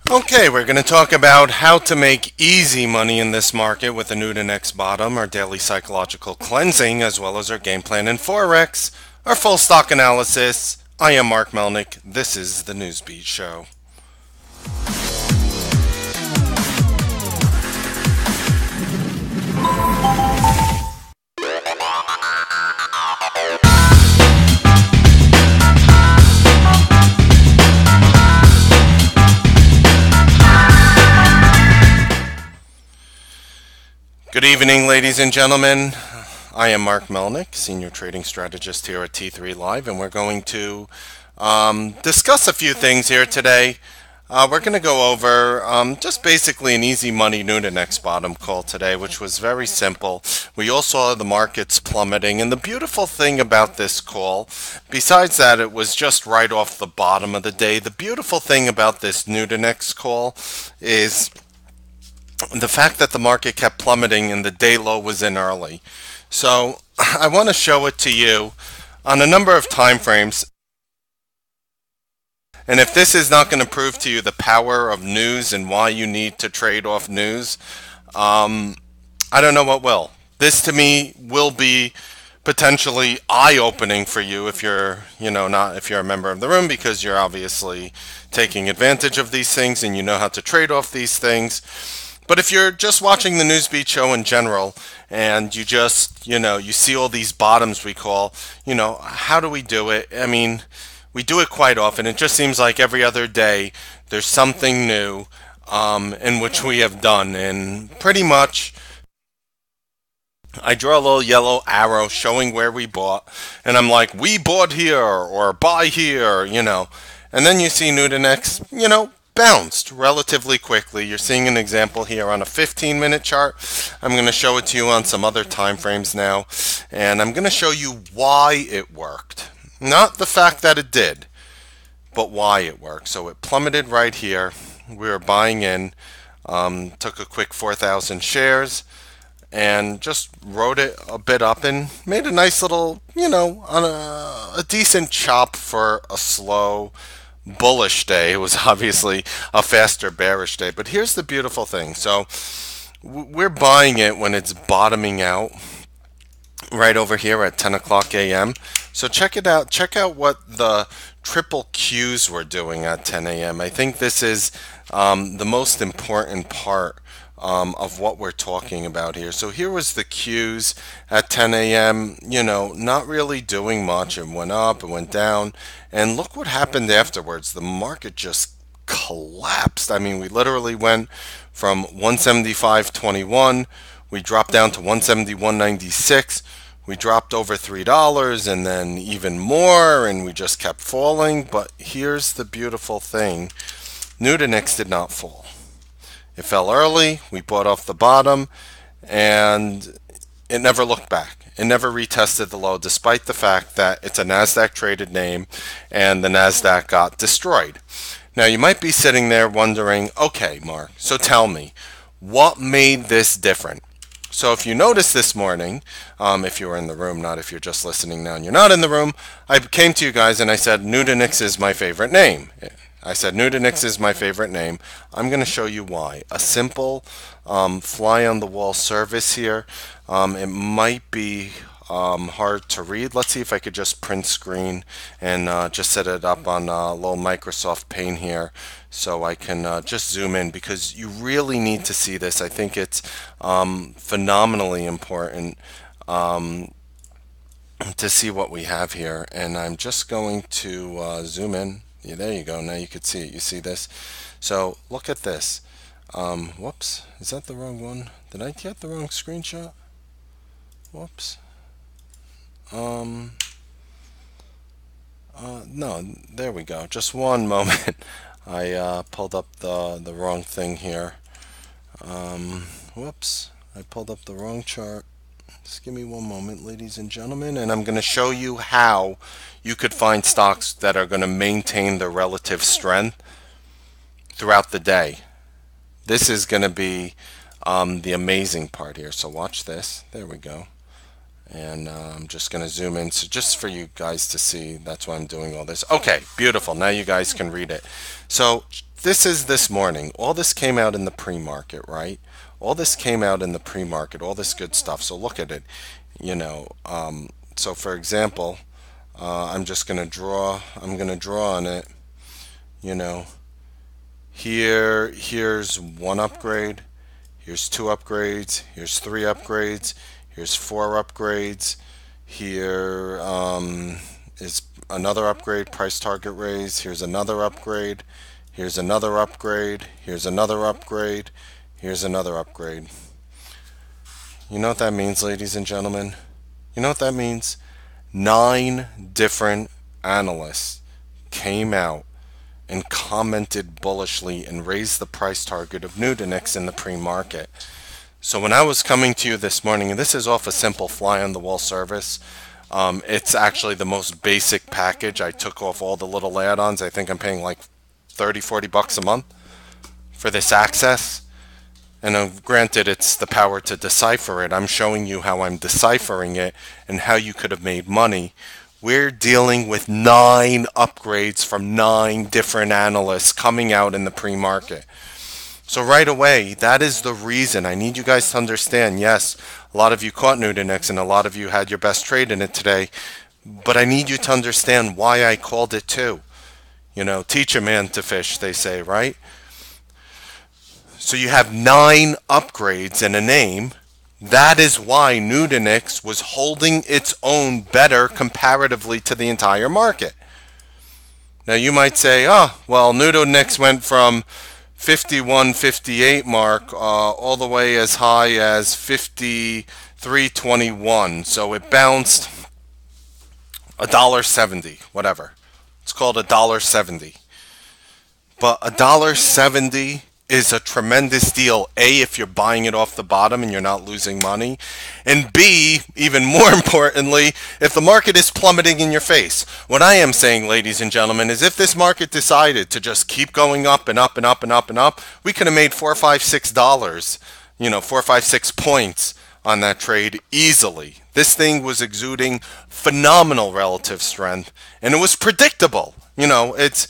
Okay, we're going to talk about how to make easy money in this market with the new to next bottom, our daily psychological cleansing, as well as our game plan in Forex, our full stock analysis. I am Mark Melnick. This is the Newsbeat Show. Good evening, ladies and gentlemen. I am Mark Melnick, Senior Trading Strategist here at T3 Live, and we're going to discuss a few things here today. We're going to go over just basically an easy money new to next bottom call today, which was very simple. We all saw the markets plummeting, and the beautiful thing about this call, besides that it was just right off the bottom of the day, the beautiful thing about this new to next call is the fact that the market kept plummeting and the day low was in early. So I want to show it to you on a number of time frames. And if this is not going to prove to you the power of news and why you need to trade off news, I don't know what will. This to me will be potentially eye-opening for you if you're, not if you're a member of the room, because you're obviously taking advantage of these things and you know how to trade off these things. But if you're just watching the Newsbeat show in general and you just, you see all these bottoms we call, how do we do it? I mean, we do it quite often. It just seems like every other day there's something new in which we have done. And pretty much I draw a little yellow arrow showing where we bought. And I'm like, we bought here or buy here, And then you see new to next, bounced relatively quickly. You're seeing an example here on a 15-minute chart. I'm going to show it to you on some other time frames now, and I'm going to show you why it worked. Not the fact that it did, but why it worked. So it plummeted right here. We were buying in, took a quick 4,000 shares, and just rode it a bit up and made a nice little, on a decent chop for a slow bullish day. It was obviously a faster bearish day. But here's the beautiful thing. So we're buying it when it's bottoming out right over here at 10 o'clock a.m. So check it out. Check out what the triple Qs were doing at 10 a.m. I think this is the most important part of what we're talking about here. So here was the Qs at 10 a.m., not really doing much. It went up, it went down, and look what happened afterwards. The market just collapsed. I mean, we literally went from 175.21, we dropped down to 171.96, we dropped over $3 and then even more, and we just kept falling. But here's the beautiful thing. Nutanix did not fall. It fell early, we bought off the bottom, and it never looked back. It never retested the low, despite the fact that it's a NASDAQ traded name and the NASDAQ got destroyed. Now you might be sitting there wondering, okay, Mark, so tell me, what made this different? So if you noticed this morning, if you were in the room, not if you're just listening now and you're not in the room, I came to you guys and I said, Nutanix is my favorite name. I said Nutanix is my favorite name. I'm going to show you why. A simple fly-on-the-wall service here. It might be hard to read. Let's see if I could just print screen and just set it up on a little Microsoft Paint here so I can just zoom in, because you really need to see this. I think it's phenomenally important to see what we have here. And I'm just going to zoom in. Yeah, there you go. Now you can see it. You see this? So look at this. Whoops. Is that the wrong one? Did I get the wrong screenshot? Whoops. No, there we go. Just one moment. I pulled up the wrong thing here. Whoops. I pulled up the wrong chart. Just give me one moment, ladies and gentlemen, and I'm going to show you how you could find stocks that are going to maintain their relative strength throughout the day. This is going to be the amazing part here. So watch this. There we go. And I'm just going to zoom in so just for you guys to see. That's why I'm doing all this. Okay, beautiful. Now you guys can read it. So this is this morning. All this came out in the pre-market, right? All this came out in the pre-market, all this good stuff. So look at it. You know, so for example, I'm going to draw on it, you know, here's one upgrade, here's two upgrades, here's three upgrades, here's four upgrades, here is another upgrade, price target raise, here's another upgrade, here's another upgrade, here's another upgrade, here's another upgrade. You know what that means, ladies and gentlemen? You know what that means? 9 different analysts came out and commented bullishly and raised the price target of Nutanix in the pre-market. So when I was coming to you this morning, and this is off a simple fly-on-the-wall service, it's actually the most basic package. I took off all the little add-ons. I think I'm paying like 30, 40 bucks a month for this access. And granted, it's the power to decipher it. I'm showing you how I'm deciphering it and how you could have made money. We're dealing with 9 upgrades from 9 different analysts coming out in the pre-market. So right away, that is the reason. I need you guys to understand, yes, a lot of you caught Nutanix and a lot of you had your best trade in it today. But I need you to understand why I called it too. You know, teach a man to fish, they say, right? So you have 9 upgrades and a name. That is why Nutanix was holding its own better comparatively to the entire market. Now you might say, oh, well, Nutanix went from 51.58 mark all the way as high as 53.21. So it bounced $1.70, whatever. It's called $1.70. But $1.70 is a tremendous deal. A, if you're buying it off the bottom and you're not losing money. And B, even more importantly, if the market is plummeting in your face. What I am saying, ladies and gentlemen, is if this market decided to just keep going up and up and up and up and up, we could have made $4, $5, $6, $4, 5, 6 points on that trade easily. This thing was exuding phenomenal relative strength, and it was predictable. It's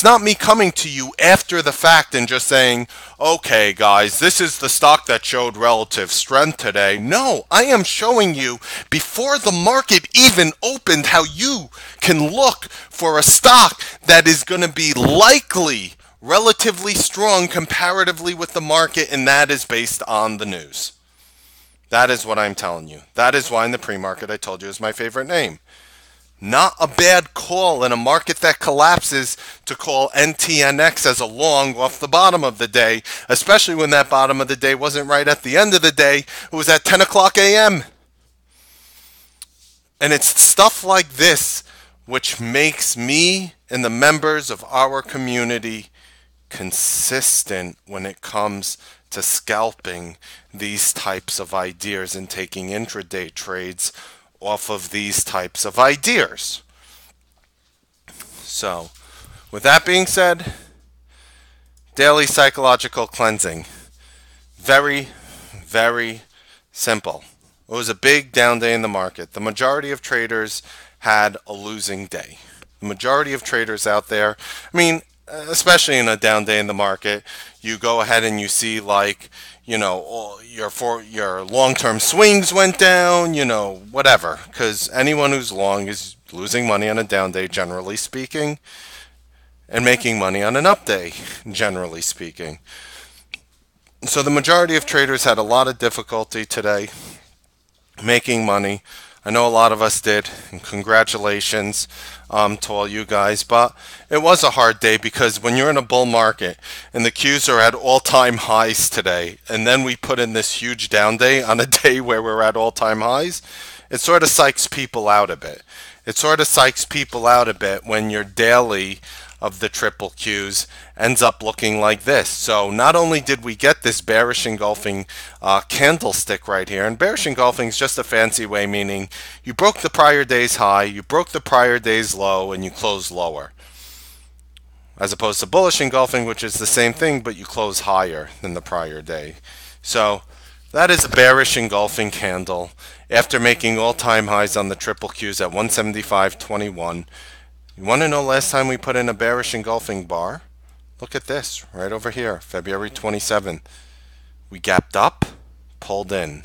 not me coming to you after the fact and just saying, okay, guys, this is the stock that showed relative strength today. No, I am showing you before the market even opened how you can look for a stock that is going to be likely relatively strong comparatively with the market, and that is based on the news. That is what I'm telling you. That is why in the pre-market I told you is my favorite name. Not a bad call in a market that collapses to call NTNX as a long off the bottom of the day, especially when that bottom of the day wasn't right at the end of the day. It was at 10 o'clock a.m. And it's stuff like this which makes me and the members of our community consistent when it comes to scalping these types of ideas and taking intraday trades off of these types of ideas. So, with that being said, daily psychological cleansing. Very, very simple. It was a big down day in the market. The majority of traders had a losing day. The majority of traders out there, especially in a down day in the market, you go ahead and you see your long-term swings went down, whatever. Because anyone who's long is losing money on a down day, generally speaking, and making money on an up day, generally speaking. So the majority of traders had a lot of difficulty today making money. I know a lot of us did, and congratulations to all you guys. But it was a hard day because when you're in a bull market and the Qs are at all-time highs today, and then we put in this huge down day on a day where we're at all-time highs, it sort of psychs people out a bit. It sort of psychs people out a bit when your daily of the triple Qs ends up looking like this. So not only did we get this bearish engulfing candlestick right here, and bearish engulfing is just a fancy way meaning you broke the prior day's high, you broke the prior day's low, and you closed lower. As opposed to bullish engulfing, which is the same thing, but you close higher than the prior day. So That is a bearish engulfing candle after making all-time highs on the triple Qs at 175.21. You want to know last time we put in a bearish engulfing bar? Look at this right over here, February 27th. We gapped up, pulled in.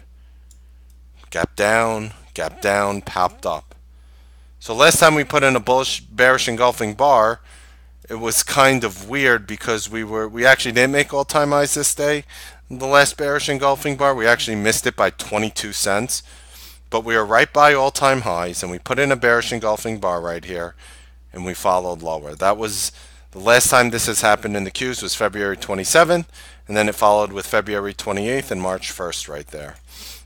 Gap down, popped up. So last time we put in a bearish engulfing bar, it was kind of weird because we actually didn't make all-time highs this day. The last bearish engulfing bar, we actually missed it by 22 cents. But we are right by all-time highs, and we put in a bearish engulfing bar right here, and we followed lower. That was the last time this has happened in the Qs was February 27th, and then it followed with February 28th and March 1st right there.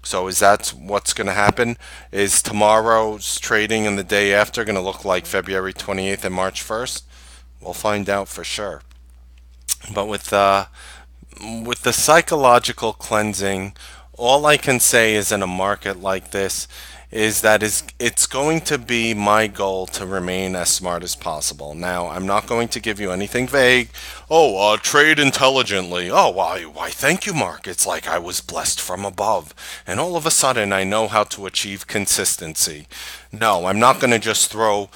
So is that what's going to happen? Is tomorrow's trading and the day after going to look like February 28th and March 1st? We'll find out for sure. But with the psychological cleansing, all I can say is in a market like this is that it's going to be my goal to remain as smart as possible. Now, I'm not going to give you anything vague. Oh, trade intelligently. Oh, why, thank you, Mark. It's like I was blessed from above. And all of a sudden, I know how to achieve consistency. No, I'm not going to just throw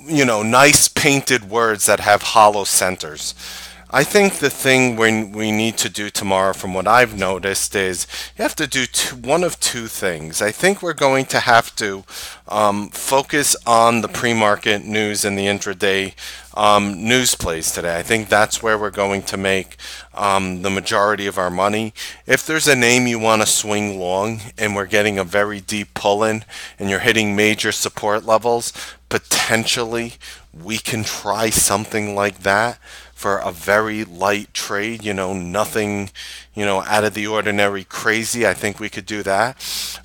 nice painted words that have hollow centers. I think the thing we need to do tomorrow, from what I've noticed, is you have to do one of two things. I think we're going to have to focus on the pre-market news and the intraday news plays today. I think that's where we're going to make the majority of our money. If there's a name you want to swing long and we're getting a very deep pull-in and you're hitting major support levels, potentially we can try something like that for a very light trade, nothing, out of the ordinary crazy. I think we could do that.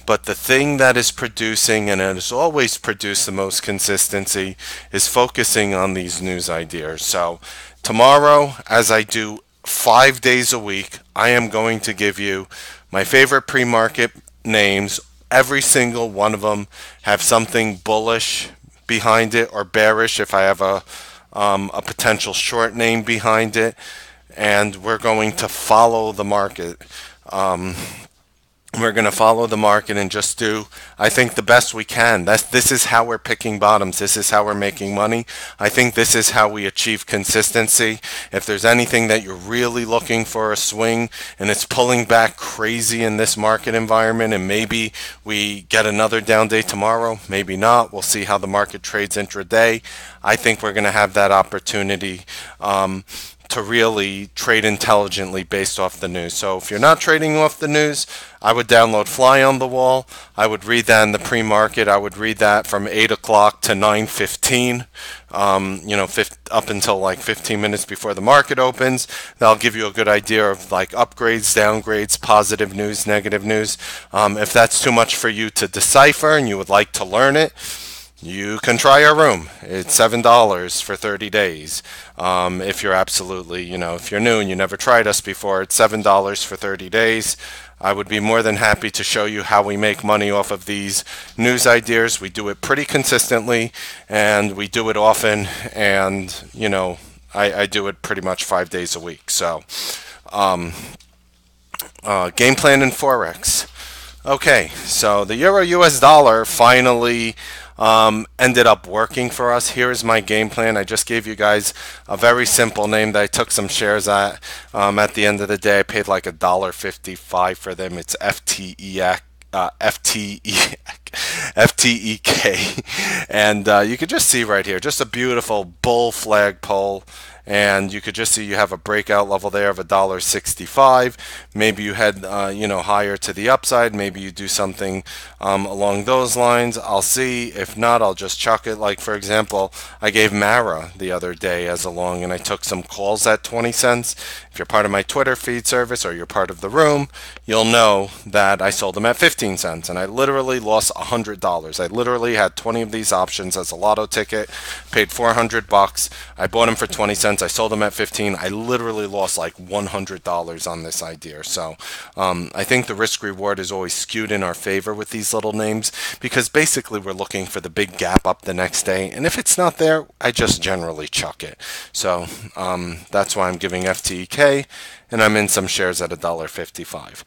But the thing that is producing, and it has always produced the most consistency, is focusing on these news ideas. So tomorrow, as I do 5 days a week, I am going to give you my favorite pre-market names. Every single one of them have something bullish behind it or bearish if I have a potential short name behind it, and we're going to follow the market. We're going to follow the market and just do, I think, the best we can. This is how we're picking bottoms. This is how we're making money. I think this is how we achieve consistency. If there's anything that you're really looking for a swing and it's pulling back crazy in this market environment, and maybe we get another down day tomorrow, maybe not. We'll see how the market trades intraday. I think we're going to have that opportunity to really trade intelligently based off the news. So if you're not trading off the news, I would download Fly on the Wall. I would read that in the pre-market. I would read that from 8 o'clock to 9:15, up until like 15 minutes before the market opens. That'll give you a good idea of like upgrades, downgrades, positive news, negative news. If that's too much for you to decipher and you would like to learn it, you can try our room. It's $7 for 30 days. If you're absolutely, if you're new and you never tried us before, it's $7 for 30 days. I would be more than happy to show you how we make money off of these news ideas. We do it pretty consistently, and we do it often, and, I do it pretty much 5 days a week. So, game plan in Forex. Okay, so the Euro US dollar finally ended up working for us. Here is my game plan. I just gave you guys a very simple name that I took some shares at. At the end of the day, I paid like $1.55 for them. It's FTEK. FTEK, and you could just see right here, just a beautiful bull flagpole. And you could just see you have a breakout level there of $1.65. Maybe you head, higher to the upside. Maybe you do something along those lines. I'll see. If not, I'll just chuck it. Like, for example, I gave Mara the other day as a long, and I took some calls at 20 cents. If you're part of my Twitter feed service or you're part of the room, you'll know that I sold them at 15 cents. And I literally lost $100. I literally had 20 of these options as a lotto ticket, paid $400. I bought them for 20 cents. I sold them at 15. I literally lost like $100 on this idea. So I think the risk reward is always skewed in our favor with these little names because basically we're looking for the big gap up the next day. And if it's not there, I just generally chuck it. So that's why I'm giving FTEK, and I'm in some shares at $1.55.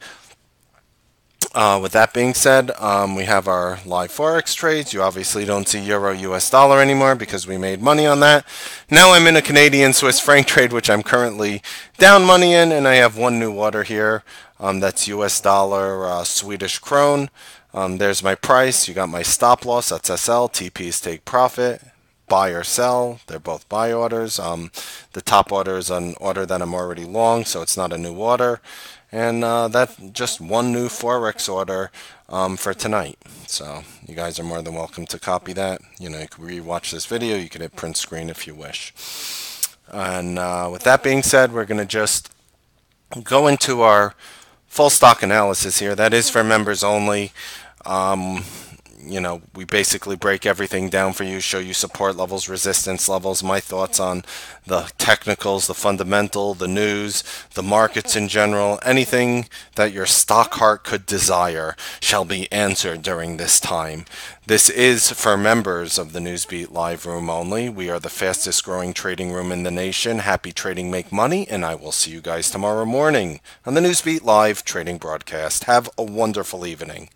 With that being said, we have our live forex trades. You obviously don't see euro US dollar anymore because we made money on that. Now I'm in a Canadian Swiss franc trade, which I'm currently down money in, and I have one new order here. That's US dollar Swedish krone. There's my price. You got my stop loss. That's SL. TP is take profit. Buy or sell. They're both buy orders. The top order is an order that I'm already long, so it's not a new order. And that's just one new Forex order for tonight. So you guys are more than welcome to copy that. You know, you can rewatch this video. You can hit print screen if you wish. And with that being said, we're going to just go into our full stock analysis here. That is for members only. You know, we basically break everything down for you, show you support levels, resistance levels, my thoughts on the technicals, the fundamental, the news, the markets in general. Anything that your stock heart could desire shall be answered during this time. This is for members of the Newsbeat Live Room only. We are the fastest growing trading room in the nation. Happy trading, make money, and I will see you guys tomorrow morning on the Newsbeat Live trading broadcast. Have a wonderful evening.